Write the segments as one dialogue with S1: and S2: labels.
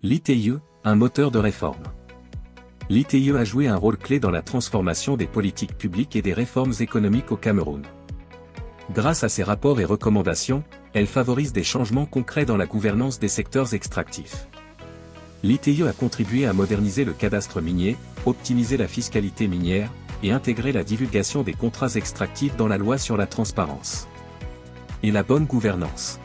S1: L'ITIE, un moteur de réforme. L'ITIE a joué un rôle clé dans la transformation des politiques publiques et des réformes économiques au Cameroun. Grâce à ses rapports et recommandations, elle favorise des changements concrets dans la gouvernance des secteurs extractifs. L'ITIE a contribué à moderniser le cadastre minier, optimiser la fiscalité minière, et intégrer la divulgation des contrats extractifs dans la loi sur la transparence et la bonne gouvernance.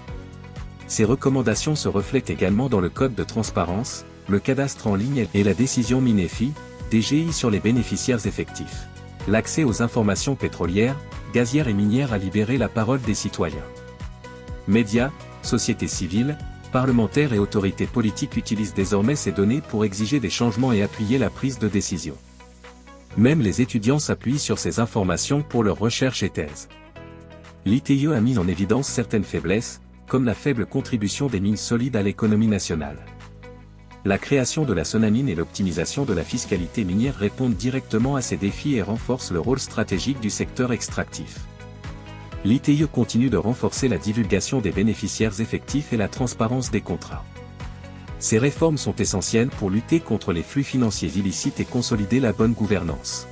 S1: Ces recommandations se reflètent également dans le Code de transparence, le cadastre en ligne et la décision MINEFI, DGI sur les bénéficiaires effectifs. L'accès aux informations pétrolières, gazières et minières a libéré la parole des citoyens. Médias, sociétés civiles, parlementaires et autorités politiques utilisent désormais ces données pour exiger des changements et appuyer la prise de décision. Même les étudiants s'appuient sur ces informations pour leurs recherches et thèses. L'ITIE a mis en évidence certaines faiblesses, comme la faible contribution des mines solides à l'économie nationale. La création de la Sonamine et l'optimisation de la fiscalité minière répondent directement à ces défis et renforcent le rôle stratégique du secteur extractif. L'ITIE continue de renforcer la divulgation des bénéficiaires effectifs et la transparence des contrats. Ces réformes sont essentielles pour lutter contre les flux financiers illicites et consolider la bonne gouvernance.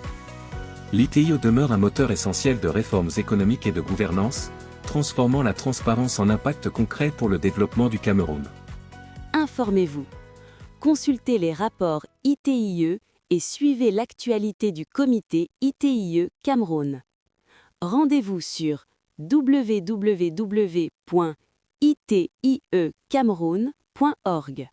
S1: L'ITIE demeure un moteur essentiel de réformes économiques et de gouvernance, transformant la transparence en impact concret pour le développement du Cameroun.
S2: Informez-vous. Consultez les rapports ITIE et suivez l'actualité du comité ITIE Cameroun. Rendez-vous sur www.itiecameroun.org.